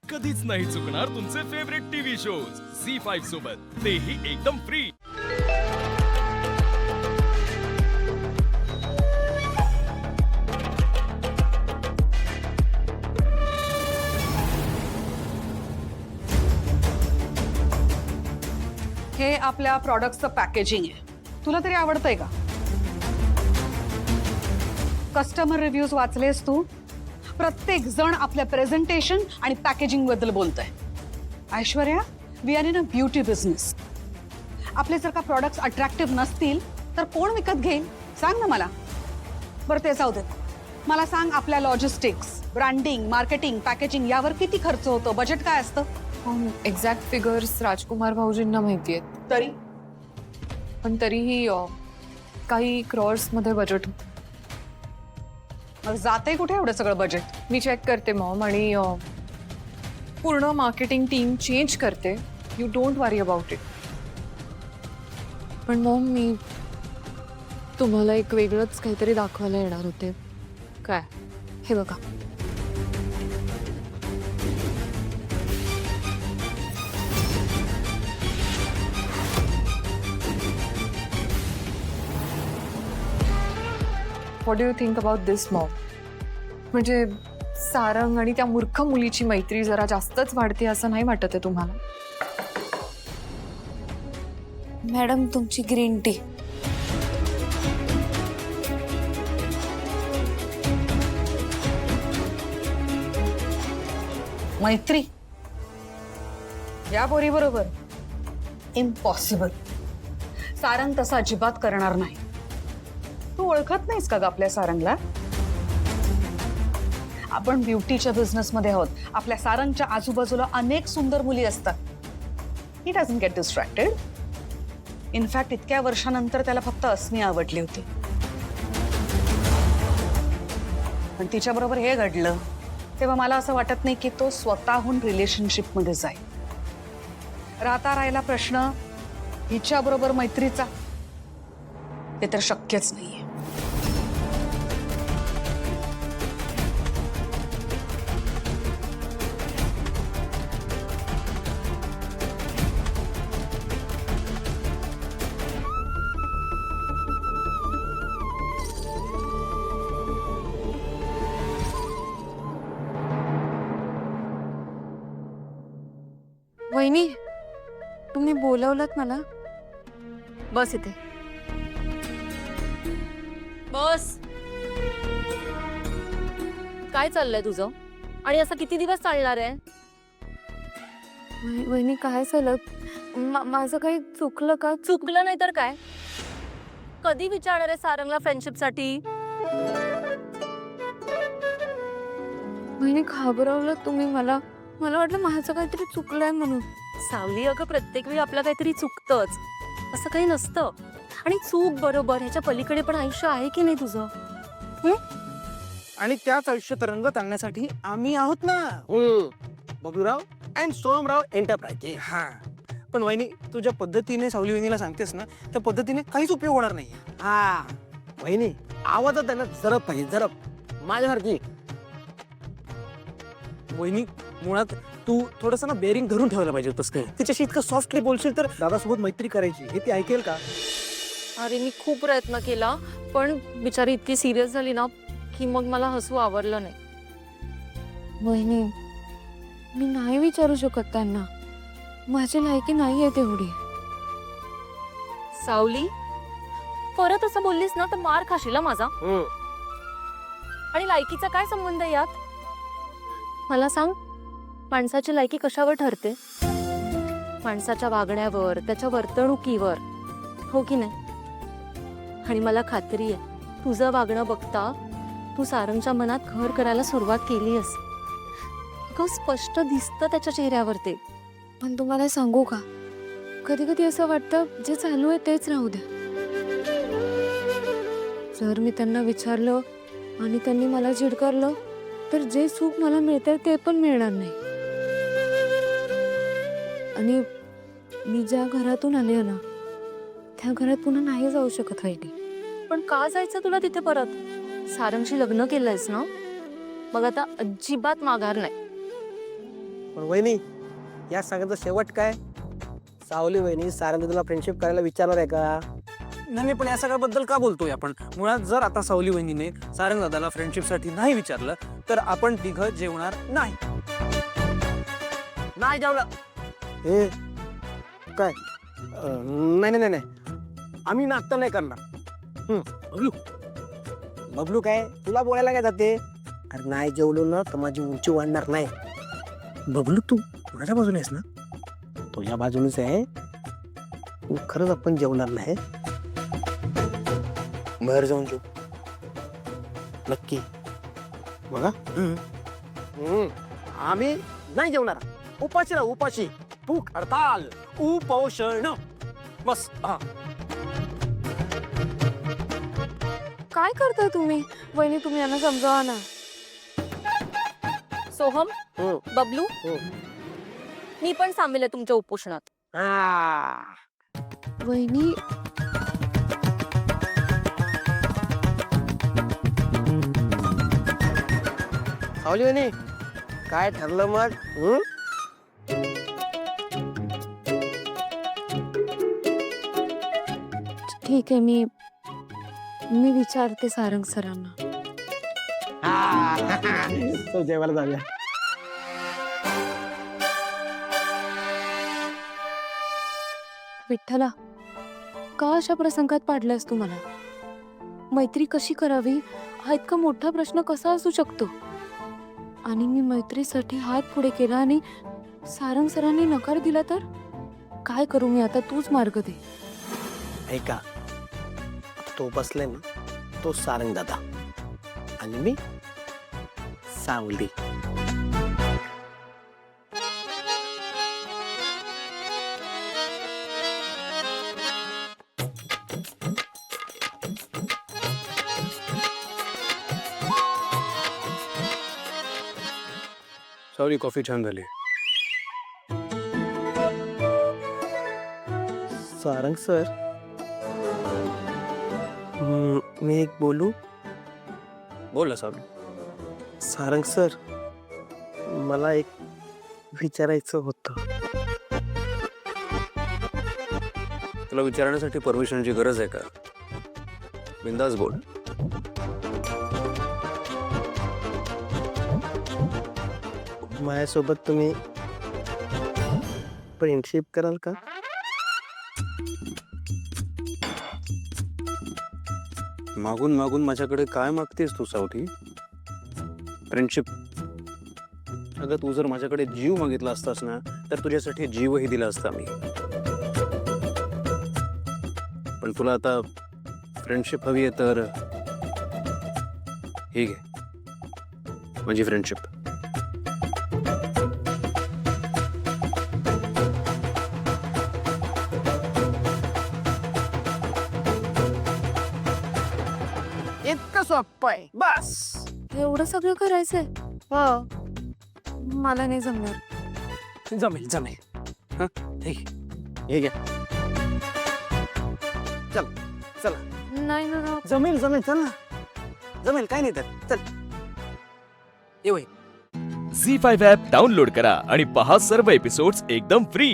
कधीच नाही चुकणार तुमचे फेवरेट टीव्ही शोज झी5 सोबत, तेही एकदम फ्री। हे आपल्या प्रॉडक्टचं पॅकेजिंग आहे, तुला तरी आवडतंय का? कस्टमर रिव्ह्यूज वाचलेस तू? प्रत्येक जण आपल्या प्रेझेंटेशन आणि पॅकेजिंग बद्दल बोलतंय। Aishwarya, we are in a beauty business. आपले जर का प्रॉडक्ट्स अट्रॅक्टिव्ह नसतील तर कोण विकत घेईल सांग ना मला। बरं ते जाऊ दे, मला सांग आपल्या लॉजिस्टिक्स, ब्रँडिंग, मार्केटिंग, पॅकेजिंग यावर किती खर्च होतो, बजेट काय असतं? एक्झॅक्ट फिगर्स राजकुमार भाऊजींना माहिती आहेत, तरी पण तरीही काही क्रॉर्स मध्ये बजेट। मग जाते कुठे एवढं सगळं बजेट? मी चेक करते मॉम आणि पूर्ण मार्केटिंग टीम चेंज करते। You don't worry about it. पण मॉम, मी तुम्हाला एक वेगळंच काहीतरी दाखवायला येणार होते। काय? हे बघा। What do you think about this Maugham? म्हणजे सारंग आणि त्या मूर्ख मुलीची मैत्री जरा जास्तच वाढते असं नाही वाटत आहे तुम्हाला? मॅडम, तुमची ग्रीन टी। मैत्री या पोरी बरोबर? इम्पॉसिबल। सारंग तसा अजिबात करणार नाही। तू ओळखत नाहीस का ग आपल्या सारंगला? आपण ब्युटीच्या बिझनेस मध्ये आहोत। आपल्या सारंगच्या आजूबाजूला अनेक सुंदर मुली असतात। He doesn't get distracted. In fact इतक्या वर्षानंतर त्याला फक्त अस्मी आवडली होती, पण तिच्या बरोबर हे घडलं तेव्हा मला असं वाटत नाही की तो स्वतःहून रिलेशनशिप मध्ये जाईल। राहता राहिला प्रश्न हिच्या बरोबर मैत्रीचा, ते तर शक्यच नाहीये। वहिनी, तुम्ही बोलवलात मला? बस इथे बस। काय चाललंय तुझं आणि असं किती दिवस चालणार आहे? वहिनी, काय झालं? माझं काही चुकलं का? चुकलं नाही तर काय? कधी विचारणार आहे सारंगला फ्रेंडशिप साठी? वहिनी, घाबरवलं तुम्ही मला। मला वाटलं माझं काहीतरी चुकलंय म्हणून। सावली, अगं प्रत्येक वेळी आपलं काहीतरी चुकतंच, असं काही नसतं। आणि चूक बरोबर ह्याच्या पलीकडे पण आयुष्य आहे की नाही तुझं? आणि त्याच आयुष्य तरंगत आणण्यासाठी आम्ही आहोत ना, बबूराव अँड सोमराव एंटरप्राइजेस। हा, पण वहिनी, तू ज्या पद्धतीने सावली वहिनीला सांगतेस ना, त्या पद्धतीने काहीच उपयोग होणार नाही। हा वहिनी, आवाजात त्यांना जरब पाहिजे, जरब माझ्यासारखी। वहिनी, मुळात तू थोडस ना बेरिंग धरून ठेवायला पाहिजे होतंस काय। तिच्याशी इतकं सॉफ्टली बोलशील तर दादासोबत मैत्री करायची हे ती ऐकेल का? अरे मी खूप प्रयत्न केला, पण बिचारी इतकी सिरियस झाली ना की मग मला हसू आवरलं नाही। वहिनी, मी नाही विचारू शकत त्यांना, माझी लायकी नाही आहे तेवढी। सावली, परत असं बोललीस ना तर मार खाशील हं माझा। आणि लायकीचा काय संबंध आहे यात? मला सांग, माणसाची लायकी कशावर ठरते? माणसाच्या वागण्यावर, त्याच्या वर्तणुकीवर, हो की नाही? आणि मला खात्री आहे तुझं वागणं बघता तू सारंगच्या मनात घर करायला सुरुवात केलीयस। स्पष्ट दिसतं त्याच्या चेहऱ्यावर ते। पण तुम्हाला सांगू का, कधी कधी असं वाटतं जे चालू आहे तेच राहू द्या। जर मी त्यांना विचारलं आणि त्यांनी मला झिडकारलं तर जे सुख मला मिळते ते पण मिळणार नाही। आणि मी ज्या घरातून आले ना, त्या घरात पुन्हा नाही जाऊ शकत वहिनी। पण का जायचं तुला तिथे परत? सारंगशी लग्न केलंयस ना, मग आता अजिबात माघार नाही। पण वहिनी या सगळ्याचा शेवट काय? सावली वहिनी सारंग तुला फ्रेंडशिप करायला विचारणार आहे का? नाही पण या सगळ्याबद्दल का बोलतोय आपण? मुळात जर आता सावली वहिनीने सारंग दादाला फ्रेंडशिपसाठी नाही विचारलं तर आपण तिघं जेवणार नाही. नाही जेवलं. हे काय? नाही नाही नाही आम्ही नाश्ता नाही करणार. बबलू बबलू काय तुला बोलायला काय जाते? अरे नाही जेवलो ना तर माझी उंची वाढणार नाही. बबलू तू कोणाच्या बाजूने आहेस ना? तुझ्या बाजूनच आहे. खरंच आपण जेवणार नाही. बाहेर जाऊन जेऊ नक्की. बघा आम्ही नाही जेवणार. उपाशी ना उपाशी. भूक हडताल उपोषण. बस हा. काय करता तुम्ही? वहिनी तुम्ही यांना समजावा ना. सोहम, हो. बबलू, हो. मी पण सामील आहे तुमच्या उपोषणात. हा. वहिनी सावली वहिनी काय ठरलं मग? ठीक आहे, मी विचारते सारंग सरांना. चल जेवायला जाऊया. विठ्ठला, का अशा प्रसंगात पाडलास तू मला? मैत्री कशी करावी हा इतका मोठा प्रश्न कसा असू शकतो? आणि मी मैत्रीसाठी हात पुढे केला आणि सारंग सरांनी नकार दिला तर काय करू मी आता? तूच मार्ग दे. ऐका तो बसलाय ना तो सारंग दादा आणि मी सावली. सावली कॉफी छान झाली. सारंग सर मी एक बोलू? बोल ना सावली. सारंग सर मला एक विचारायचं होतं. तुला विचारण्यासाठी परमिशनची गरज आहे का? बिंदास बोल. माझ्यासोबत तुम्ही फ्रेंडशिप कराल का? मागून मागून माझ्याकडे काय मागतेस तू सावली? फ्रेंडशिप? अगं तू जर माझ्याकडे जीव मागितला असतास ना तर तुझ्यासाठी जीवही दिला असता मी. पण तुला आता फ्रेंडशिप हवी आहे तर हे घे माझी फ्रेंडशिप. इतकं सोपं आहे बस. एवढं सगळं करायचंय? हो मला नाही जमणार. जमेल जमेल. हा हे घे. हे घ्या. चला नाही ना. जमेल जमेल चल ना. जमेल काय नाही तर चल. ये वय. झी 5 ॲप डाउनलोड करा आणि पहा सर्व एपिसोड्स एकदम फ्री.